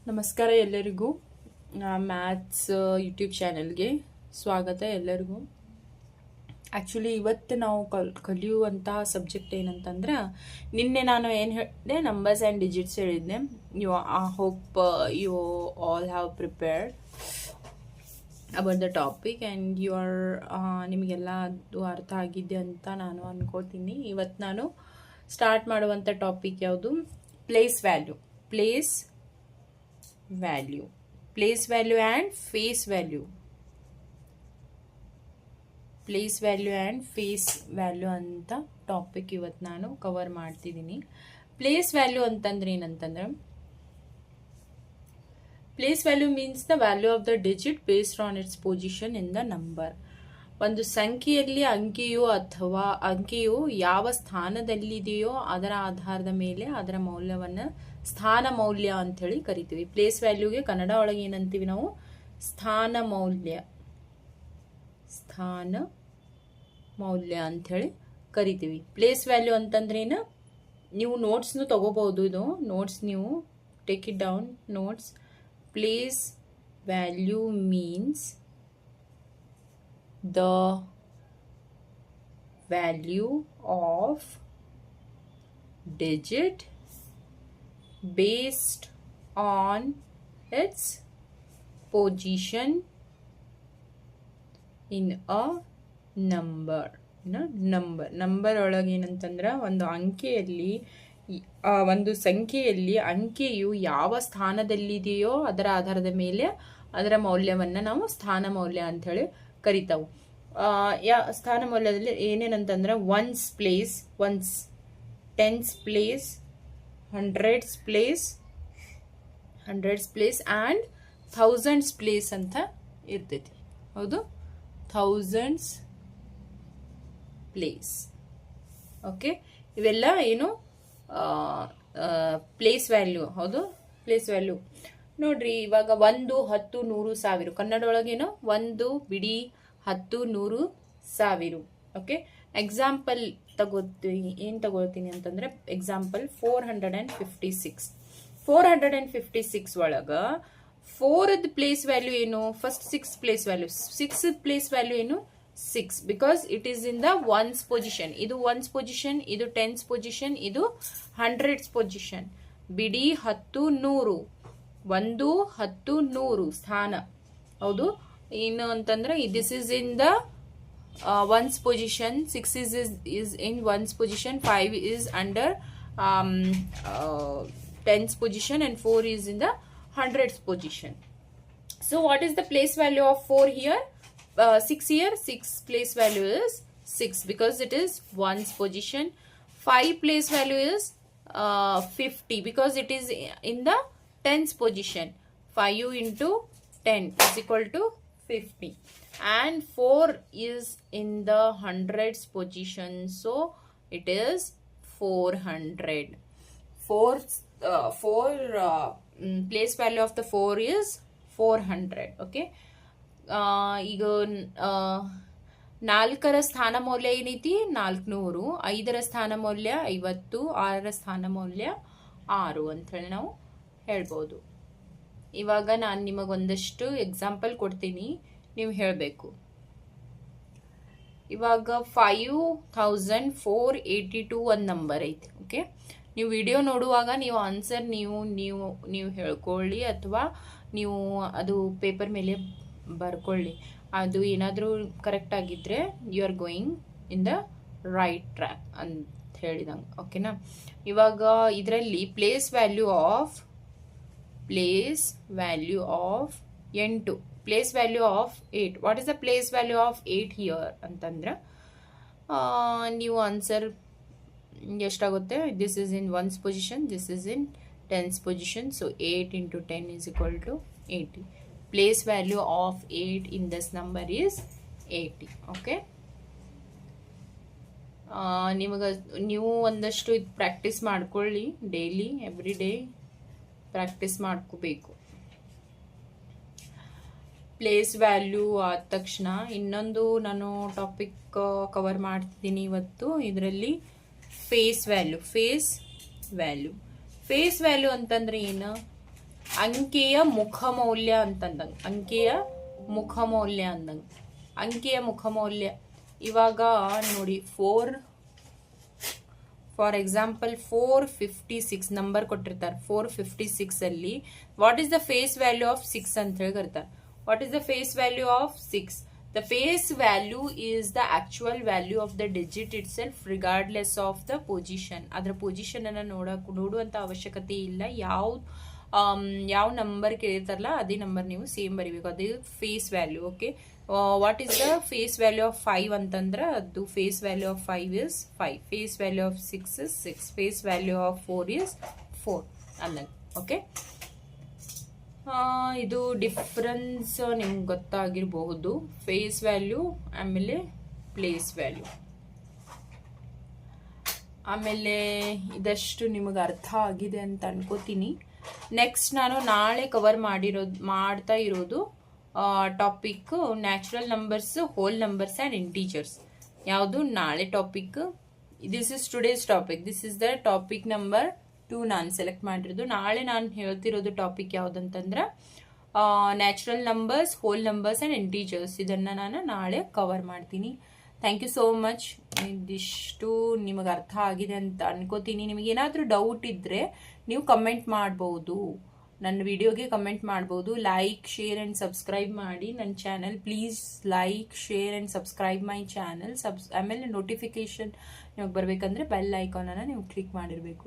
ನಮಸ್ಕಾರ ಎಲ್ಲರಿಗೂ. Maths YouTube ಚಾನೆಲ್ಗೆ ಸ್ವಾಗತ ಎಲ್ಲರಿಗೂ. ಆ್ಯಕ್ಚುಲಿ ಇವತ್ತು ನಾವು ಕಲಿಯುವಂತಹ ಸಬ್ಜೆಕ್ಟ್ ಏನಂತಂದ್ರೆ, ನಿನ್ನೆ ನಾನು ಏನು ಹೇಳಿದೆ, ನಂಬರ್ಸ್ ಆ್ಯಂಡ್ ಡಿಜಿಟ್ಸ್ ಹೇಳಿದ್ದೆ. I hope you all have prepared about the topic and ನಿಮಗೆಲ್ಲ ಅದು ಅರ್ಥ ಆಗಿದೆ ಅಂತ ನಾನು ಅನ್ಕೋತೀನಿ. ಇವತ್ತು ನಾನು ಸ್ಟಾರ್ಟ್ ಮಾಡುವಂಥ ಟಾಪಿಕ್ ಯಾವುದು? Place value and face value. Place value and face value ಅಂತ ಟಾಪಿಕ್ ಇವತ್ತು ನಾನು ಕವರ್ ಮಾಡ್ತಿದ್ದೀನಿ. ಪ್ಲೇಸ್ ವ್ಯಾಲ್ಯೂ ಅಂತಂದ್ರೆ ಏನಂತಂದ್ರೆ, place value means the value of the digit based on its position in the number. ಒಂದು ಸಂಖ್ಯೆಯಲ್ಲಿ ಅಂಕೆಯು ಯಾವ ಸ್ಥಾನದಲ್ಲಿದೆಯೋ ಅದರ ಆಧಾರದ ಮೇಲೆ ಅದರ ಮೌಲ್ಯವನ್ನು ಸ್ಥಾನ ಮೌಲ್ಯ ಅಂತ ಹೇಳಿ ಕರಿತೀವಿ. ಪ್ಲೇಸ್ ವ್ಯಾಲ್ಯೂಗೆ ಕನ್ನಡ ಒಳಗೆ ಏನಂತೀವಿ ನಾವು? ಸ್ಥಾನ ಮೌಲ್ಯ ಅಂತ ಹೇಳಿ ಕರಿತೀವಿ. ಪ್ಲೇಸ್ ವ್ಯಾಲ್ಯೂ ಅಂತಂದ್ರೆ ಏನು? ನೀವು ನೋಟ್ಸ್ನು ತಗೋಬಹುದು. ಇದು ನೋಟ್ಸ್ ನೀವು take it down. Notes. Place value means the value of digit based on its position in a number. Number ಒಳಗೆ ಏನಂತಂದ್ರೆ, ಒಂದು ಸಂಖ್ಯೆಯಲ್ಲಿ ಅಂಕೆಯು ಯಾವ ಸ್ಥಾನದಲ್ಲಿದೆಯೋ ಅದರ ಆಧಾರದ ಮೇಲೆ ಅದರ ಮೌಲ್ಯವನ್ನು ನಾವು ಸ್ಥಾನ ಮೌಲ್ಯ ಅಂತ ಹೇಳಿ ಕರಿತಾವು. ಸ್ಥಾನ ಮೌಲ್ಯದಲ್ಲಿ ಏನೇನಂತಂದ್ರೆ, ones place, tens place, hundreds place and thousands place ಅಂತ ಇರ್ತೈತಿ. ಹೌದು, ಥೌಸಂಡ್ಸ್ ಪ್ಲೇಸ್. ಓಕೆ, ಇವೆಲ್ಲ ಏನು? Place value. ಹೌದು, ಪ್ಲೇಸ್ ವ್ಯಾಲ್ಯೂ. ನೋಡ್ರಿ, ಇವಾಗ 1, 10, 100, 1000. ಕನ್ನಡ ಒಳಗೇನು? 1 ಬಿಡಿ 10, 100, 1000. ಓಕೆ, ಎಕ್ಸಾಂಪಲ್ ತಗೊಳ್ತೀನಿ ಅಂತಂದ್ರೆ, ಎಕ್ಸಾಂಪಲ್ 456 ಒಳಗ 4ದ ಪ್ಲೇಸ್ ವ್ಯಾಲ್ಯೂ ಏನು? First 6 place value. 6 place value ಏನು? 6, because it is in the ones position. ಇದು ಒನ್ಸ್ ಪೊಸಿಷನ್, ಇದು ಟೆನ್ಸ್ ಪೊಸಿಷನ್, ಇದು ಹಂಡ್ರೆಡ್ಸ್ ಪೊಸಿಷನ್. ಬಿಡಿ 10, 100, 1, 10, 100 ಸ್ಥಾನ. ಹೌದು, ಏನು ಅಂತಂದ್ರೆ, this is in the ones position, 6 is in ones position, 5 is under tens position, and 4 is in the hundreds position. So what is the place value of 4 here? 6 here. 6 place value is 6 because it is ones position. 5 place value is 50 because it is in the tens position. 5 into 10 is equal to 50, and 4 is in the hundreds position, so it is 400. 4 place value of the 4 is 400. Okay, ಈಗ 4ರ ಸ್ಥಾನ ಮೌಲ್ಯ ಏನೈತಿ? 400. 5ರ ಸ್ಥಾನ ಮೌಲ್ಯ 50. 6ರ ಸ್ಥಾನ ಮೌಲ್ಯ 6 ಅಂತ ಹೇಳಿ ನಾವು ಹೇಳ್ಬೋದು. ಇವಾಗ ನಾನು ನಿಮಗೊಂದಷ್ಟು ಎಕ್ಸಾಂಪಲ್ ಕೊಡ್ತೀನಿ, ನೀವು ಹೇಳಬೇಕು. ಇವಾಗ 5482 ಒಂದು ನಂಬರ್ ಐತಿ. ಓಕೆ, ನೀವು ವಿಡಿಯೋ ನೋಡುವಾಗ ನೀವು ಆನ್ಸರ್ ನೀವು ಹೇಳ್ಕೊಳ್ಳಿ, ಅಥವಾ ನೀವು ಅದು ಪೇಪರ್ ಮೇಲೆ ಬರ್ಕೊಳ್ಳಿ. ಅದು ಏನಾದರೂ ಕರೆಕ್ಟ್ ಆಗಿದ್ರೆ you are going in the right track ಅಂತ ಹೇಳಿದಂಗೆ. ಓಕೆನಾ? ಇವಾಗ ಇದರಲ್ಲಿ place value of 8. Place value of 8. What is the place value of 8 here ಅಂತಂದ್ರೆ, ನೀವು ಆನ್ಸರ್ ಎಷ್ಟಾಗುತ್ತೆ? This is in ones position, this is in tens position, so 8 into 10 is equal to 80. Place value of 8 in this number is 80. Okay, ನೀವು ಒಂದಷ್ಟು practice ಮಾಡ್ಕೊಳ್ಳಿ. Daily every day practice ಮಾಡ್ಕೋಬೇಕು. Place value ಆದ ತಕ್ಷಣ ಇನ್ನೊಂದು ನಾನು topic cover ಮಾಡ್ತಿದ್ದೀನಿ ಇವತ್ತು. ಇದರಲ್ಲಿ ಫೇಸ್ ವ್ಯಾಲ್ಯೂ. ಫೇಸ್ ವ್ಯಾಲ್ಯೂ ಅಂತಂದ್ರೆ ಏನು? ಅಂಕೆಯ ಮುಖಮೌಲ್ಯ ಅಂತಂದಂಗೆ, ಅಂಕೆಯ ಮುಖಮೌಲ್ಯ ಅಂದಂಗೆ. ಅಂಕೆಯ ಮುಖಮೌಲ್ಯ ಇವಾಗ ನೋಡಿ, ಫಾರ್ ಎಕ್ಸಾಂಪಲ್ 456 ನಂಬರ್ ಕೊಟ್ಟಿರ್ತಾರೆ. 456 ಅಲ್ಲಿ what is the face value of 6 ಅಂತ ಹೇಳಿ ಕರ್ತಾರೆ. What is the face value of 6? The face value is the actual value of the digit itself regardless of the position. ಅದರ position ಅನ್ನ ನೋಡುವಂತ ಅವಶ್ಯಕತೆ ಇಲ್ಲ. ಯಾವ ನಂಬರ್ ಕೇಳಿರ್ತಾರಲ್ಲ ಅದೇ ನಂಬರ್ ನೀವು ಸೇಮ್ ಬರಿಬೇಕು, ಅದೇ face value. Okay, what is the face value of 5 ಅಂತಂದ್ರೆ ಅದು face value of 5 is 5, face value of 6 is 6, face value of 4 is 4 ಅನ್ನಂಗೆ. ಓಕೆ, ಇದು ಡಿಫ್ರೆನ್ಸ್ ನಿಮ್ಗೆ ಗೊತ್ತಾಗಿರಬಹುದು. ಫೇಸ್ ವ್ಯಾಲ್ಯೂ ಆಮೇಲೆ ಪ್ಲೇಸ್ ವ್ಯಾಲ್ಯೂ. ಆಮೇಲೆ ಇದಷ್ಟು ನಿಮಗೆ ಅರ್ಥ ಆಗಿದೆ ಅಂತ ಅನ್ಕೋತೀನಿ. ನೆಕ್ಸ್ಟ್ ನಾನು ನಾಳೆ ಕವರ್ ಮಾಡ್ತಾ ಇರೋದು topic natural numbers, whole numbers and integers. ಯಾವುದು ನಾಳೆ topic? This is today's topic. This is the topic number 2 ನಾನು ಸೆಲೆಕ್ಟ್ ಮಾಡಿರೋದು. ನಾಳೆ ನಾನು ಹೇಳ್ತಿರೋದು ಟಾಪಿಕ್ ಯಾವುದಂತಂದ್ರೆ natural numbers, whole numbers and integers. ಇದನ್ನ ನಾನು ನಾಳೆ ಕವರ್ ಮಾಡ್ತೀನಿ. Thank you so much. ಇದಿಷ್ಟು ನಿಮಗೆ ಅರ್ಥ ಆಗಿದೆ ಅಂತ ಅನ್ಕೋತೀನಿ. ನಿಮಗೆ ಏನಾದರೂ ಡೌಟ್ ಇದ್ರೆ ನೀವು ಕಮೆಂಟ್ ಮಾಡ್ಬೋದು, ನನ್ನ ವಿಡಿಯೋಗೆ ಕಮೆಂಟ್ ಮಾಡ್ಬೋದು. ಲೈಕ್, ಶೇರ್ ಅಂಡ್ ಸಬ್ಸ್ಕ್ರೈಬ್ ಮಾಡಿ ನನ್ನ channel. Please like, share and subscribe my channel. ಆಮೇಲೆ ನೋಟಿಫಿಕೇಶನ್ ನಿಮಗೆ ಬರಬೇಕಂದ್ರೆ ಬೆಲ್ ಐಕಾನ್ ಅನ್ನ ನೀವು ಕ್ಲಿಕ್ ಮಾಡಿರಬೇಕು.